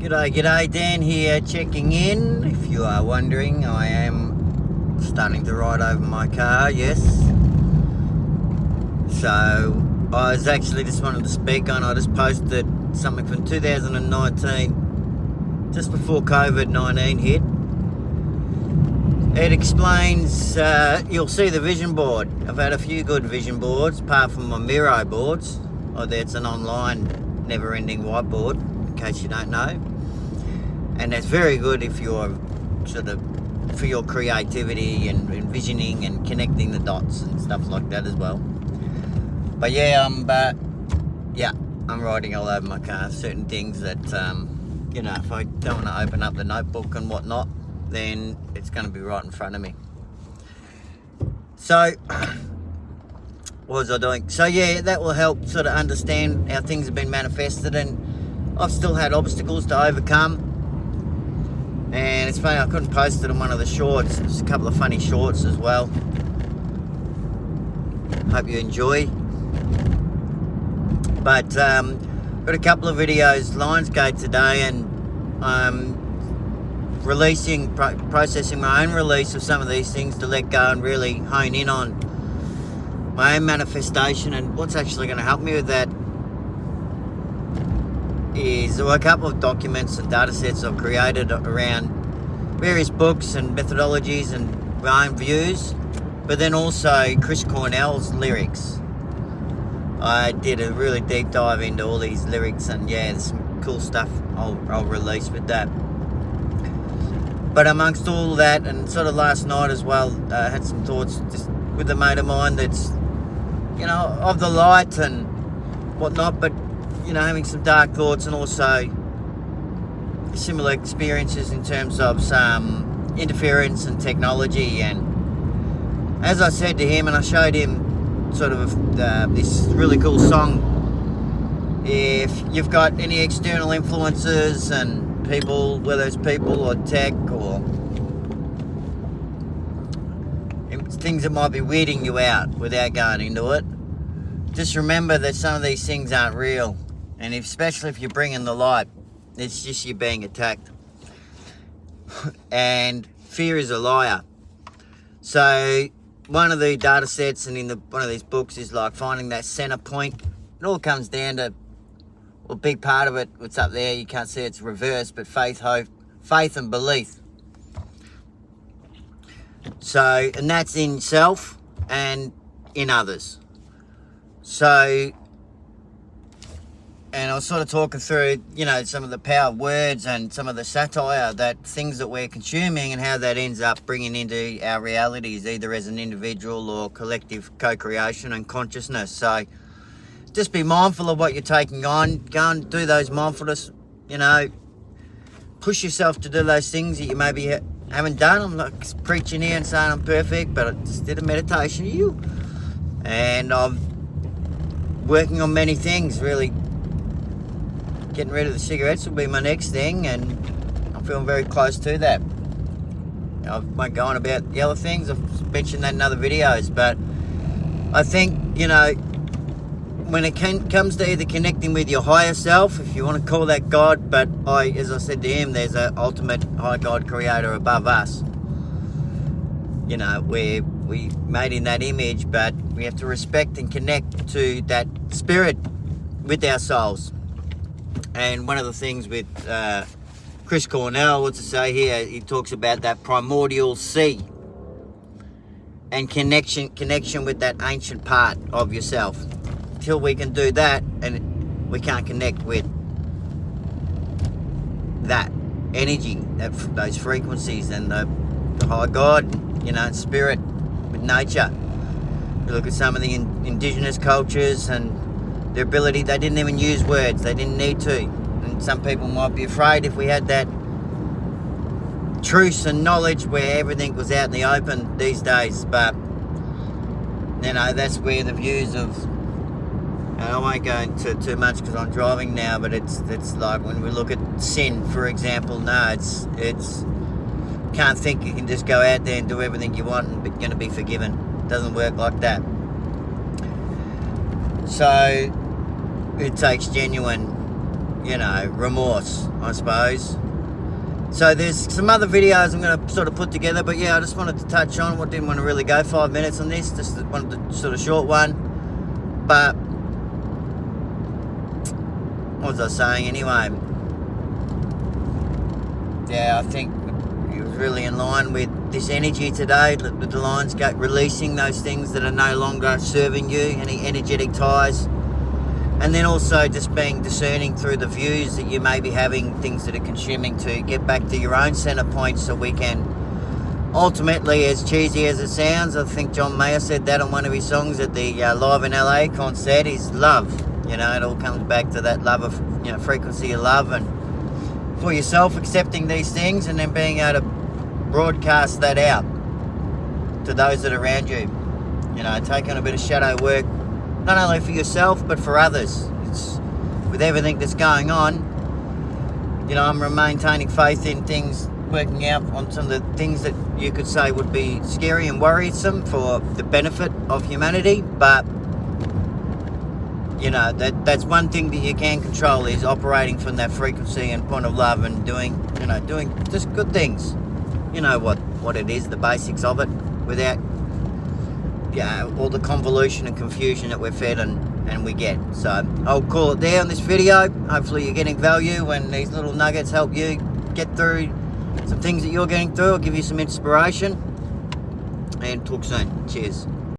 G'day, Dan here checking in. If you are wondering, I am starting to ride over my car, yes. So, I was actually just wanted to speak on, I just posted something from 2019, just before COVID-19 hit. It explains, you'll see the vision board. I've had a few good vision boards, apart from my Miro boards. It's an online, never-ending whiteboard, in case you don't know. And that's very good if you're for your creativity and envisioning and connecting the dots and stuff like that as well. But yeah, I'm riding all over my car. Certain things that, if I don't want to open up the notebook and whatnot, then it's going to be right in front of me. So, what was I doing? So yeah, that will help sort of understand how things have been manifested, and I've still had obstacles to overcome. And it's funny, I couldn't post it on one of the shorts. There's a couple of funny shorts as well. Hope you enjoy. But got a couple of videos, Lionsgate today, and I'm processing my own release of some of these things to let go and really hone in on my own manifestation. And what's actually going to help me with that is a couple of documents and data sets I've created around various books and methodologies and my own views, but then also Chris Cornell's lyrics. I did a really deep dive into all these lyrics, and yeah, there's some cool stuff I'll release with that. But amongst all that, and sort of last night as well, I had some thoughts just with a mate of mine that's, of the light and whatnot, but having some dark thoughts and also similar experiences in terms of some interference and technology. And as I said to him, and I showed him sort of this really cool song, if you've got any external influences and people, whether it's people or tech or things that might be weirding you out without going into it, just remember that some of these things aren't real. And especially if you bring in the light, it's just you being attacked. And fear is a liar. So one of the data sets and in one of these books is like finding that center point. It all comes down to, a big part of it, what's up there, you can't see it's reversed, but faith, hope, faith and belief. So, and that's in self and in others. So, and I was sort of talking through, some of the power of words and some of the satire, that things that we're consuming and how that ends up bringing into our realities, either as an individual or collective co-creation and consciousness. So just be mindful of what you're taking on. Go and do those mindfulness, push yourself to do those things that you maybe haven't done. I'm not preaching here and saying I'm perfect, but I just did a meditation and I'm working on many things, really. Getting rid of the cigarettes will be my next thing, and I'm feeling very close to that. I won't go on about the other things, I've mentioned that in other videos, but I think, when it comes to either connecting with your higher self, if you want to call that God, but as I said to him, there's an ultimate high God creator above us. We made in that image, but we have to respect and connect to that spirit with our souls. And one of the things with Chris Cornell, what's to say here, he talks about that primordial sea and connection with that ancient part of yourself. Until we can do that, and we can't connect with that energy, those frequencies, and the high God, spirit with nature. You look at some of the indigenous cultures and their ability, they didn't even use words, they didn't need to. And some people might be afraid if we had that truth and knowledge where everything was out in the open these days. But that's where the views of, and I won't go into too much because I'm driving now, but it's like when we look at sin, for example, it's can't think you can just go out there and do everything you want and you're going to be forgiven. It doesn't work like that. So it takes genuine you know, remorse, I suppose. So there's some other videos I'm going to sort of put together, but yeah, I just wanted to touch on what, didn't want to really go 5 minutes on this, just wanted a sort of short one. But what was I saying anyway? Yeah, I think it was really in line with this energy today, with the Lionsgate releasing those things that are no longer serving you, any energetic ties. And then also just being discerning through the views that you may be having, things that are consuming, to get back to your own centre point, so we can ultimately, as cheesy as it sounds, I think John Mayer said that on one of his songs at the Live in LA concert, is love. You know, it all comes back to that love of, you know, frequency of love, and for yourself accepting these things and then being able to broadcast that out to those that are around you. You know, taking a bit of shadow work, not only for yourself, but for others. It's, with everything that's going on, you know, I'm maintaining faith in things working out on some of the things that you could say would be scary and worrisome for the benefit of humanity. But, you know, that's one thing that you can control, is operating from that frequency and point of love, and doing just good things. You know what it is, the basics of it, without all the convolution and confusion that we're fed and we get. So I'll call it there on this video. Hopefully you're getting value, and these little nuggets help you get through some things that you're getting through, or give you some inspiration. And talk soon. Cheers.